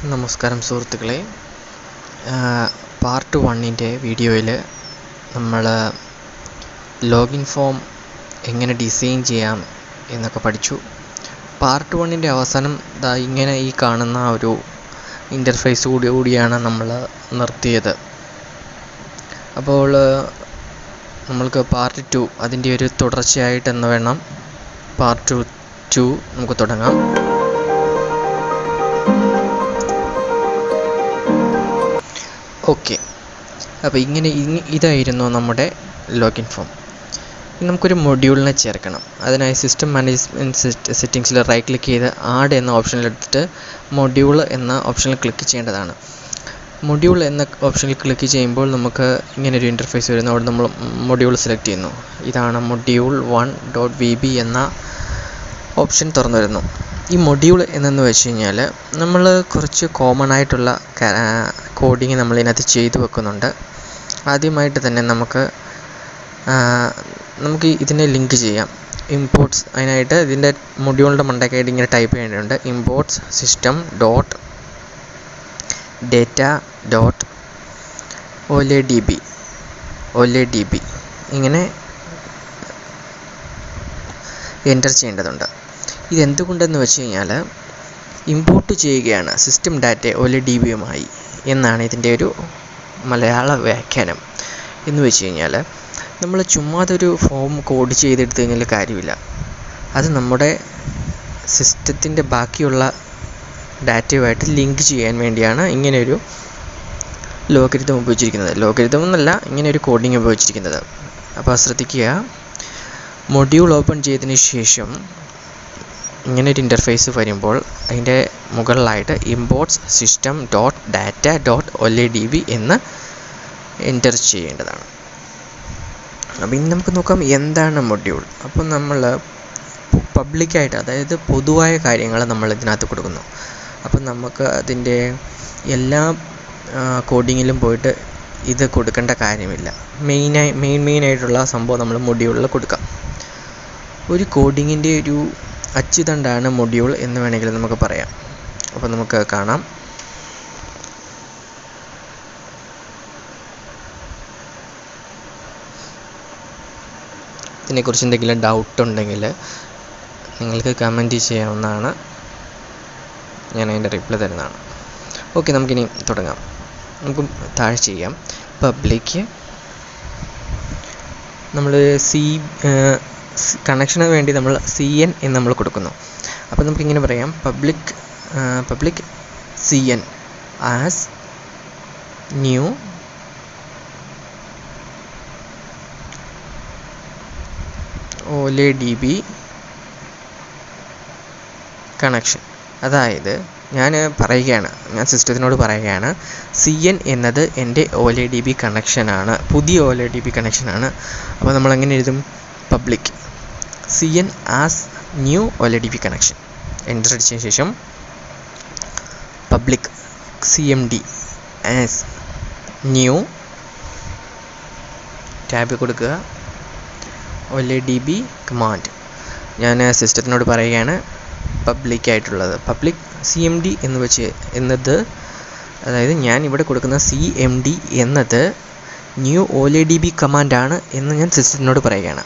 നമസ്കാരം സുഹൃത്തുക്കളെ, പാർട്ട് 1 വീഡിയോയിൽ നമ്മൾ ലോഗിൻ ഫോം എങ്ങനെ ഡിസൈൻ ചെയ്യാം എന്നൊക്കെ പഠിച്ചു. പാർട്ട് 1 അവസാനം ഇങ്ങനെ ഈ കാണുന്ന ഒരു ഇൻ്റർഫേസ് കൂടിയാണ് നമ്മൾ നിർത്തിയത്. അപ്പോൾ നമ്മൾക്ക് പാർട്ട് 2 അതിൻ്റെ ഒരു തുടർച്ചയായിട്ടെന്ന് വേണം പാർട്ട് 2 നമുക്ക് തുടങ്ങാം. ഓക്കെ, അപ്പോൾ ഇതായിരുന്നു നമ്മുടെ ലോഗിൻ ഫോം. ഇനി നമുക്കൊരു മൊഡ്യൂളിനെ ചേർക്കണം. അതിനായി സിസ്റ്റം മാനേജ്മെൻറ്റ് സെറ്റിങ്സിൽ റൈറ്റ് ക്ലിക്ക് ചെയ്ത് ആഡ് എന്ന ഓപ്ഷനിലെടുത്തിട്ട് മൊഡ്യൂൾ എന്ന ഓപ്ഷനിൽ ക്ലിക്ക് ചെയ്യേണ്ടതാണ്. മൊഡ്യൂൾ എന്ന ഓപ്ഷനിൽ ക്ലിക്ക് ചെയ്യുമ്പോൾ നമുക്ക് ഇങ്ങനൊരു ഇൻ്റർഫേസ് വരുന്നു. അവിടെ നമ്മൾ മൊഡ്യൂൾ സെലക്ട് ചെയ്യുന്നു. ഇതാണ് മൊഡ്യൂൾ 1.vb എന്ന ഓപ്ഷൻ തുറന്നു വരുന്നു. ഈ മൊഡ്യൂൾ എന്നു വെച്ച് കഴിഞ്ഞാൽ നമ്മൾ കുറച്ച് കോമൺ ആയിട്ടുള്ള കോഡിങ് നമ്മളിതിനകത്ത് ചെയ്തു വെക്കുന്നുണ്ട്. ആദ്യമായിട്ട് തന്നെ നമുക്ക് ഇതിനെ ലിങ്ക് ചെയ്യാം. ഇമ്പോർട്ട്സ്, അതിനായിട്ട് ഇതിൻ്റെ മൊഡ്യൂളിൻ്റെ മണ്ടയ്ക്കായിട്ട് ഇങ്ങനെ ടൈപ്പ് ചെയ്യേണ്ടതുണ്ട്. ഇമ്പോർട്ട്സ് System.Data.OleDb ഇങ്ങനെ എൻ്റർ ചെയ്യേണ്ടതുണ്ട്. ഇതെന്തുകൊണ്ടെന്ന് വെച്ച് കഴിഞ്ഞാൽ ഇമ്പോർട്ട് ചെയ്യുകയാണ് സിസ്റ്റം ഡാറ്റ OleDbയുമായി എന്നാണ് ഇതിൻ്റെ ഒരു മലയാള വ്യാഖ്യാനം. എന്ന് വെച്ച് കഴിഞ്ഞാൽ നമ്മൾ ചുമ്മാതൊരു ഫോം കോഡ് ചെയ്തെടുത്തു കഴിഞ്ഞാൽ കാര്യമില്ല. അത് നമ്മുടെ സിസ്റ്റത്തിൻ്റെ ബാക്കിയുള്ള ഡാറ്റയുമായിട്ട് ലിങ്ക് ചെയ്യാൻ വേണ്ടിയാണ് ഇങ്ങനെയൊരു ലോഗരിതം ഉപയോഗിച്ചിരിക്കുന്നത്. ലോഗരിതം എന്നല്ല, ഇങ്ങനെയൊരു കോഡിങ് ഉപയോഗിച്ചിരിക്കുന്നത്. അപ്പോൾ ശ്രദ്ധിക്കുക, മൊഡ്യൂൾ ഓപ്പൺ ചെയ്തതിന് ശേഷം ഇങ്ങനൊരു ഇൻ്റർഫേസ് വരുമ്പോൾ അതിൻ്റെ മുകളിലായിട്ട് ഇമ്പോർട്ട്സ് System.Data.OleDb എന്ന് എൻ്റർ ചെയ്യേണ്ടതാണ്. അപ്പോൾ ഇനി നമുക്ക് നോക്കാം എന്താണ് മൊഡ്യൂൾ. അപ്പോൾ നമ്മൾ പബ്ലിക്കായിട്ട്, അതായത് പൊതുവായ കാര്യങ്ങൾ നമ്മൾ ഇതിനകത്ത് കൊടുക്കുന്നു. അപ്പം നമുക്ക് അതിൻ്റെ എല്ലാ കോഡിങ്ങിലും പോയിട്ട് ഇത് കൊടുക്കേണ്ട കാര്യമില്ല. മെയിനായിട്ടുള്ള സംഭവം നമ്മൾ മൊഡ്യൂളിൽ കൊടുക്കാം. ഒരു കോഡിങ്ങിൻ്റെ ഒരു അച്ചുതണ്ടാണ് മൊഡ്യൂൾ എന്ന് വേണമെങ്കിൽ നമുക്ക് പറയാം. അപ്പോൾ നമുക്ക് കാണാം. ഇതിനെക്കുറിച്ച് എന്തെങ്കിലും ഡൗട്ട് ഉണ്ടെങ്കിൽ നിങ്ങൾക്ക് കമൻറ്റ് ചെയ്യാവുന്നതാണ്. ഞാൻ അതിൻ്റെ റിപ്ലൈ തരുന്നതാണ്. ഓക്കെ, നമുക്കിനി തുടങ്ങാം. നമുക്ക് താഴെ ചെയ്യാം. പബ്ലിക് നമ്മൾ കണക്ഷന് വേണ്ടി നമ്മൾ cn എന്ന് നമ്മൾ കൊടുക്കുന്നു. അപ്പോൾ നമുക്കിങ്ങനെ പറയാം, public cn as new OleDb connection. അതായത് ഞാൻ സിസ്റ്റത്തിനോട് പറയുകയാണ് cn എന്നത് എൻ്റെ OleDb കണക്ഷനാണ്, പുതിയ OleDb കണക്ഷനാണ്. അപ്പോൾ നമ്മളെങ്ങനെ എഴുതും? Public cn as new OleDb connection enter അടിച്ചതിന് ശേഷം public cmd as new tab കൊടുക്കുക OleDb കമാൻഡ്. ഞാൻ സിസ്റ്റത്തിനോട് പറയുകയാണ് പബ്ലിക്കായിട്ടുള്ളത് പബ്ലിക് cmd എന്നത്, അതായത് ഞാൻ ഇവിടെ കൊടുക്കുന്ന cmd എന്നത് ന്യൂ OleDb കമാൻഡാണ് എന്ന് ഞാൻ സിസ്റ്റത്തിനോട് പറയുകയാണ്.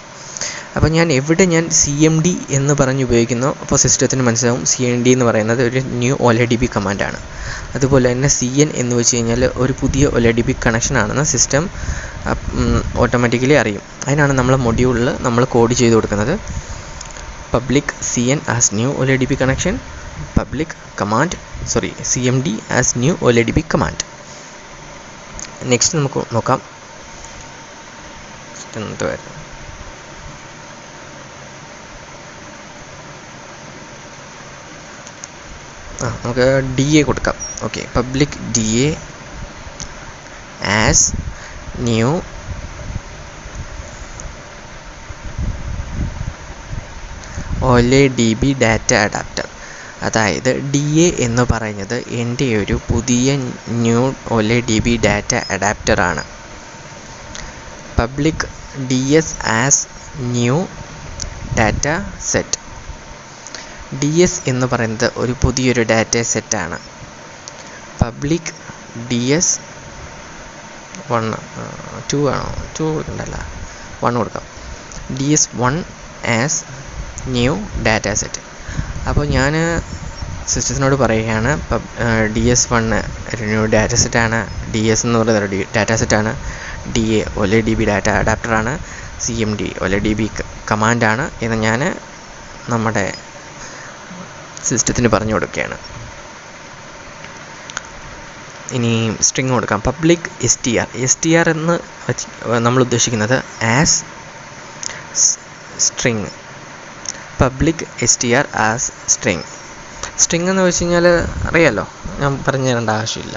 അപ്പോൾ ഞാൻ cmd എന്ന് പറഞ്ഞ് ഉപയോഗിക്കുന്നു, അപ്പോൾ സിസ്റ്റത്തിന് മനസ്സിലാവും cmd എന്ന് പറയുന്നത് ഒരു ന്യൂ OleDb കമാൻഡാണ്. അതുപോലെ തന്നെ cn എന്ന് വെച്ച് കഴിഞ്ഞാൽ ഒരു പുതിയ OleDb കണക്ഷൻ ആണെന്ന് സിസ്റ്റം ഓട്ടോമാറ്റിക്കലി അറിയും. അതിനാണ് നമ്മൾ മൊഡ്യൂളിൽ നമ്മൾ കോഡ് ചെയ്ത് കൊടുക്കുന്നത്. Public cn as new OleDb connection, public cmd as new OleDb command. Next നമുക്ക് നോക്കാം. നമുക്ക് DA കൊടുക്കാം. Okay, public DA as new OleDbDataAdapter. അതായത് DA എന്ന് പറയുന്നത് എൻ്റെ ഒരു പുതിയ ന്യൂ OleDb ഡാറ്റ അഡാപ്റ്റർ ആണ്. Public DS as new DataSet. DS എന്ന് പറയുന്നത് ഒരു പുതിയൊരു ഡാറ്റ സെറ്റാണ്. പബ്ലിക് DS1 2 ആണോ 2 കൊടുക്കണ്ടല്ല 1 കൊടുക്കാം. DS1 as new dataset. അപ്പോൾ ഞാൻ സിസ്റ്റത്തിനോട് പറയുകയാണ് DS1 ഒരു ന്യൂ ഡാറ്റാസെറ്റാണ്, DS എന്ന് പറയുന്നത് ഡാറ്റാസെറ്റാണ്, DA OleDb ഡാറ്റ അഡാപ്റ്ററാണ്, CMD OleDb കമാൻഡാണ് എന്ന് ഞാൻ നമ്മുടെ സിസ്റ്റത്തിന് പറഞ്ഞു കൊടുക്കുകയാണ്. ഇനി സ്ട്രിങ് കൊടുക്കാം. പബ്ലിക് STR എന്ന് നമ്മൾ ഉദ്ദേശിക്കുന്നത് as string. Public STR as string. String എന്ന് വെച്ച് കഴിഞ്ഞാൽ അറിയാമല്ലോ, ഞാൻ പറഞ്ഞു തരേണ്ട ആവശ്യമില്ല.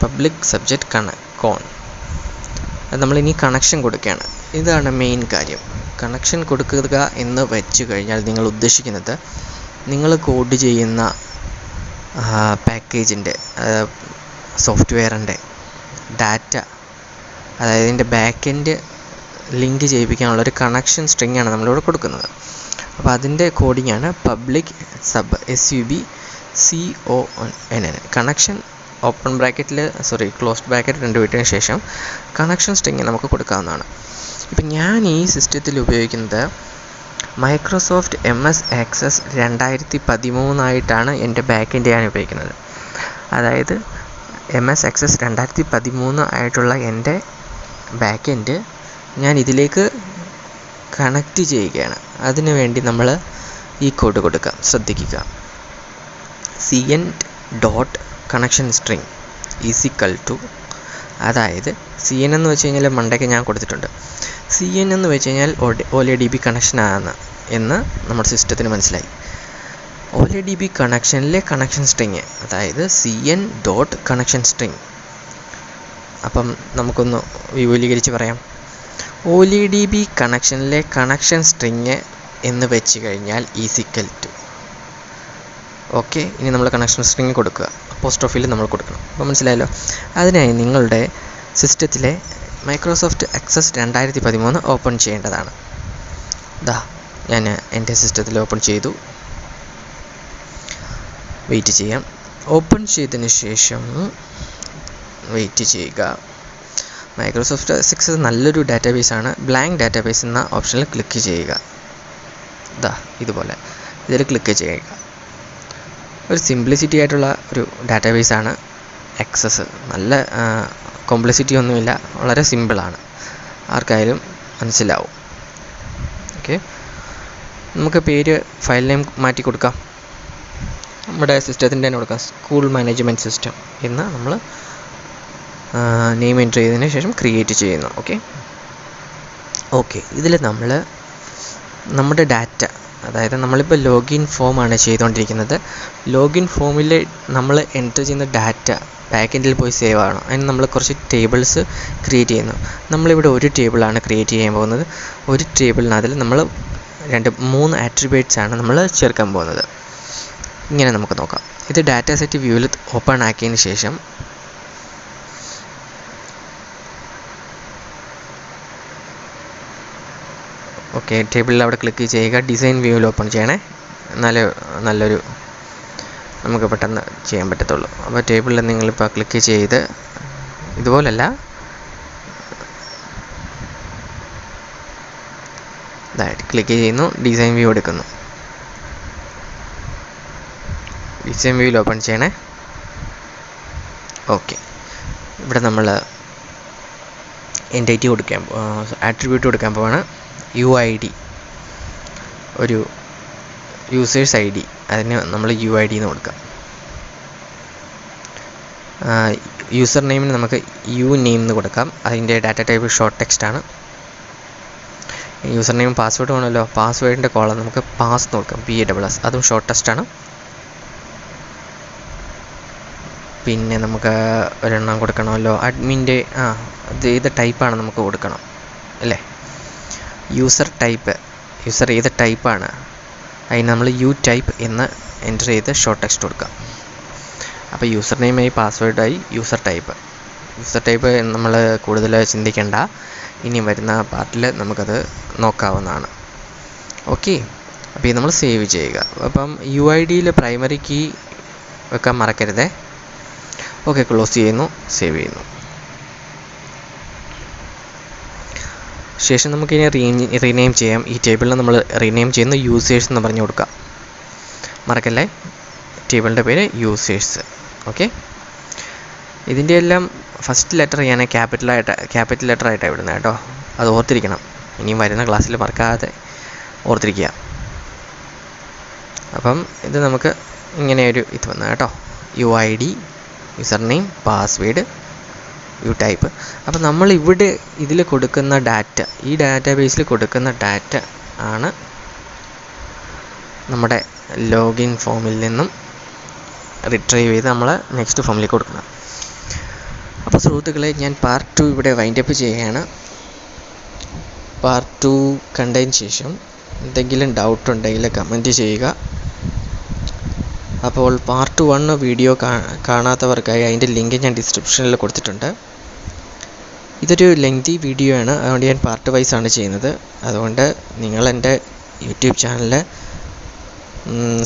പബ്ലിക് സബ്ജക്റ്റ് കോൺ. അത് നമ്മളിനി കണക്ഷൻ കൊടുക്കുകയാണ്. ഇതാണ് മെയിൻ കാര്യം. കണക്ഷൻ കൊടുക്കുക എന്ന് വെച്ച് കഴിഞ്ഞാൽ നിങ്ങൾ ഉദ്ദേശിക്കുന്നത് നിങ്ങൾ കോഡ് ചെയ്യുന്ന പാക്കേജിൻ്റെ സോഫ്റ്റ്വെയറിൻ്റെ ഡാറ്റ, അതായത് ഇതിൻ്റെ ബാക്കെൻഡ് ലിങ്ക് ചെയ്യിപ്പിക്കാനുള്ളൊരു കണക്ഷൻ സ്ട്രിങ് ആണ് നമ്മളിവിടെ കൊടുക്കുന്നത്. അപ്പോൾ അതിൻ്റെ കോഡിങ്ങാണ് പബ്ലിക് CONN. കണക്ഷൻ ഓപ്പൺ ബ്രാക്കറ്റിൽ ക്ലോസ്ഡ് ബ്രാക്കറ്റ് 2 വിട്ടതിന് ശേഷം കണക്ഷൻ സ്ട്രിങ് നമുക്ക് കൊടുക്കാവുന്നതാണ്. ഇപ്പം ഞാൻ ഈ സിസ്റ്റത്തിൽ ഉപയോഗിക്കുന്നത് മൈക്രോസോഫ്റ്റ് MS Access 2013 ആയിട്ടാണ് എൻ്റെ ബാക്കെൻഡ് ഞാൻ ഉപയോഗിക്കുന്നത്. അതായത് MS Access 2013 ആയിട്ടുള്ള എൻ്റെ ബാക്കെൻഡ് ഞാൻ ഇതിലേക്ക് കണക്റ്റ് ചെയ്യുകയാണ്. അതിനു വേണ്ടി നമ്മൾ ഈ കോഡ് കൊടുക്കാം. ശ്രദ്ധിക്കുക. cn.ConnectionString = അതായത് CN എന്ന് വെച്ച് കഴിഞ്ഞാൽ മണ്ടയ്ക്ക് ഞാൻ കൊടുത്തിട്ടുണ്ട്. CN എന്ന് വെച്ച് കഴിഞ്ഞാൽ OleDb കണക്ഷനാണ് എന്ന് നമ്മുടെ സിസ്റ്റത്തിന് മനസ്സിലായി. OleDb കണക്ഷനിലെ കണക്ഷൻ സ്ട്രിങ്, അതായത് cn.ConnectionString. അപ്പം നമുക്കൊന്ന് വിപുലീകരിച്ച് പറയാം. OleDb കണക്ഷനിലെ കണക്ഷൻ സ്ട്രിങ് എന്ന് വെച്ച് കഴിഞ്ഞാൽ ഓക്കെ. ഇനി നമ്മൾ കണക്ഷൻ സ്ട്രിങ് കൊടുക്കുക. അപ്പോസ്ട്രോഫിയിൽ നമ്മൾ കൊടുക്കണം. അപ്പോൾ മനസ്സിലായല്ലോ. അതിനായി നിങ്ങളുടെ സിസ്റ്റത്തിലെ മൈക്രോസോഫ്റ്റ് ആക്സസ് 2013 ഓപ്പൺ ചെയ്യേണ്ടതാണ്. ഞാൻ എൻ്റെ സിസ്റ്റത്തിൽ ഓപ്പൺ ചെയ്തു. വെയിറ്റ് ചെയ്യാം. ഓപ്പൺ ചെയ്തതിന് ശേഷം വെയിറ്റ് ചെയ്യുക. മൈക്രോസോഫ്റ്റ് ആക്സസ് നല്ലൊരു ഡാറ്റാബേസാണ്. ബ്ലാങ്ക് ഡാറ്റാബേസ് എന്ന ഓപ്ഷനിൽ ക്ലിക്ക് ചെയ്യുക. ഇതുപോലെ ഇതിൽ ക്ലിക്ക് ചെയ്യുക. ഒരു സിംപ്ലിസിറ്റി ആയിട്ടുള്ള ഒരു ഡാറ്റാബേസാണ് ആക്സസ്. നല്ല കോംപ്ലക്സിറ്റി ഒന്നുമില്ല, വളരെ സിമ്പിളാണ്, ആർക്കായാലും മനസ്സിലാവും. ഓക്കെ, നമുക്ക് പേര് ഫയൽ നെയിം മാറ്റി കൊടുക്കാം. നമ്മുടെ സിസ്റ്റത്തിൻ്റെ തന്നെ കൊടുക്കാം. സ്കൂൾ മാനേജ്മെൻറ്റ് സിസ്റ്റം എന്ന് നമ്മൾ നെയിം എൻ്റർ ചെയ്തതിന് ശേഷം ക്രിയേറ്റ് ചെയ്യുന്നു. ഓക്കെ. ഇതിൽ നമ്മൾ നമ്മുടെ ഡാറ്റ, അതായത് നമ്മളിപ്പോൾ ലോഗിൻ ഫോമാണ് ചെയ്തുകൊണ്ടിരിക്കുന്നത്. ലോഗിൻ ഫോമിൽ നമ്മൾ എൻ്റർ ചെയ്യുന്ന ഡാറ്റ ബാക്കെൻഡിൽ പോയി സേവ് ആവണം. അതിന് നമ്മൾ കുറച്ച് ടേബിൾസ് ക്രിയേറ്റ് ചെയ്യുന്നു. നമ്മളിവിടെ ഒരു ടേബിളാണ് ക്രിയേറ്റ് ചെയ്യാൻ പോകുന്നത്. ഒരു ടേബിളിനകത്തിൽ നമ്മൾ 3 ആട്രിബ്യൂട്ട്സാണ് നമ്മൾ ചേർക്കാൻ പോകുന്നത്. ഇങ്ങനെ നമുക്ക് നോക്കാം. ഇത് ഡാറ്റാ സെറ്റ് വ്യൂവിൽ ഓപ്പൺ ആക്കിയതിന് ശേഷം ഓക്കെ, ടേബിളിൽ അവിടെ ക്ലിക്ക് ചെയ്യുക. ഡിസൈൻ വ്യൂവിൽ ഓപ്പൺ ചെയ്യണേ, നല്ലൊരു നമുക്ക് പെട്ടെന്ന് ചെയ്യാൻ പറ്റത്തുള്ളൂ. അപ്പോൾ ടേബിളിൽ നിങ്ങളിപ്പോൾ ക്ലിക്ക് ചെയ്ത് ഇതുപോലല്ല, ഇതായിട്ട് ക്ലിക്ക് ചെയ്യുന്നു. ഡിസൈൻ വ്യൂ എടുക്കുന്നു. ഡിസൈൻ വ്യൂവിൽ ഓപ്പൺ ചെയ്യണേ. ഓക്കെ, ഇവിടെ നമ്മൾ എൻറ്റിറ്റി കൊടുക്കാൻ ആട്രിബ്യൂട്ട് കൊടുക്കാൻ പോവാണ്. UID, ഒരു യൂസേഴ്സ് ID, അതിന് നമ്മൾ UID എന്ന് കൊടുക്കാം. യൂസർ നെയിമിന് നമുക്ക് UName എന്ന് കൊടുക്കാം. അതിൻ്റെ ഡാറ്റ ടൈപ്പ് ഷോർട്ട് ടെക്സ്റ്റ് ആണ്. യൂസർ നെയിം പാസ്വേഡ് വേണമല്ലോ. പാസ്വേഡിൻ്റെ കോളം നമുക്ക് പാസ് എന്ന് കൊടുക്കാം. PASS, അതും ഷോർട്ട് ടെക്സ്റ്റ് ആണ്. പിന്നെ നമുക്ക് ഒരെണ്ണം കൊടുക്കണമല്ലോ. അഡ്മിൻ്റെ അത് ഏത് ടൈപ്പാണ് നമുക്ക് കൊടുക്കണം അല്ലേ. യൂസർ ഏത് ടൈപ്പാണ്, അതിന് നമ്മൾ UType എന്ന് എൻ്റർ ചെയ്ത് ഷോർട്ട് ടെക്സ്റ്റ് കൊടുക്കാം. അപ്പോൾ യൂസർ നെയിമായി പാസ്വേഡായി യൂസർ ടൈപ്പ് നമ്മൾ കൂടുതൽ ചിന്തിക്കേണ്ട. ഇനി വരുന്ന പാർട്ടിൽ നമുക്കത് നോക്കാവുന്നതാണ്. ഓക്കെ, അപ്പോൾ ഇത് നമ്മൾ സേവ് ചെയ്യുക. അപ്പം UIDയിൽ പ്രൈമറി കീ വെക്കാൻ മറക്കരുതേ. ഓക്കെ, ക്ലോസ് ചെയ്യുന്നു, സേവ് ചെയ്യുന്നു. ശേഷം നമുക്കിനി റീനെയിം ചെയ്യാം. ഈ ടേബിളിൽ നമ്മൾ റീനെയിം ചെയ്യുന്ന യൂസേഴ്സ് എന്ന് പറഞ്ഞു കൊടുക്കാം. മറക്കല്ലേ, ടേബിളിൻ്റെ പേര് യൂസേഴ്സ്. ഓക്കെ, ഇതിൻ്റെ എല്ലാം ഫസ്റ്റ് ലെറ്റർ ഞാൻ ക്യാപിറ്റൽ ലെറ്റർ ആയിട്ടാണ് ഇടുന്നത് കേട്ടോ. അത് ഓർത്തിരിക്കണം, ഇനിയും വരുന്ന ക്ലാസ്സിൽ മറക്കാതെ ഓർത്തിരിക്കുക. അപ്പം ഇത് നമുക്ക് ഇങ്ങനെ ഒരു ഇത് വന്നു കേട്ടോ. UID, user name, password, type. അപ്പോൾ നമ്മൾ ഇവിടെ ഇതിൽ കൊടുക്കുന്ന ഡാറ്റ, ഈ ഡാറ്റാബേസിൽ കൊടുക്കുന്ന ഡാറ്റ ആണ് നമ്മുടെ ലോഗിൻ ഫോമിൽ നിന്നും റിട്രൈവ് ചെയ്ത് നമ്മൾ നെക്സ്റ്റ് ഫോമിലേക്ക് കൊടുക്കണം. അപ്പോൾ സുഹൃത്തുക്കളെ, ഞാൻ പാർട്ട് 2 ഇവിടെ വൈൻഡപ്പ് ചെയ്യുകയാണ്. പാർട്ട് 2 കണ്ടതിന് ശേഷം എന്തെങ്കിലും ഡൗട്ട് ഉണ്ടെങ്കിൽ കമൻറ്റ് ചെയ്യുക. അപ്പോൾ പാർട്ട് 1 വീഡിയോ കാണാത്തവർക്കായി അതിൻ്റെ ലിങ്ക് ഞാൻ ഡിസ്ക്രിപ്ഷനിൽ കൊടുത്തിട്ടുണ്ട്. ഇതൊരു ലെങ്തി വീഡിയോ ആണ്, അതുകൊണ്ട് ഞാൻ പാർട്ട് വൈസ് ആണ് ചെയ്യുന്നത്. അതുകൊണ്ട് നിങ്ങൾ എൻ്റെ യൂട്യൂബ് ചാനൽ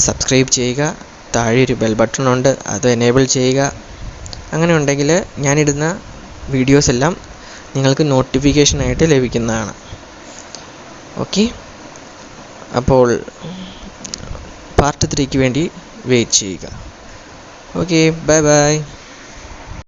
സബ്സ്ക്രൈബ് ചെയ്യുക. താഴെ ഒരു ബെൽ ബട്ടൺ ഉണ്ട്, അത് എനേബിൾ ചെയ്യുക. അങ്ങനെ ഉണ്ടെങ്കിൽ ഞാനിടുന്ന വീഡിയോസ് എല്ലാം നിങ്ങൾക്ക് നോട്ടിഫിക്കേഷനായിട്ട് ലഭിക്കുന്നതാണ്. ഓക്കെ, അപ്പോൾ പാർട്ട് 3ക്ക് വേണ്ടി വെയിറ്റ് ചെയ്യുക. Okay, bye bye.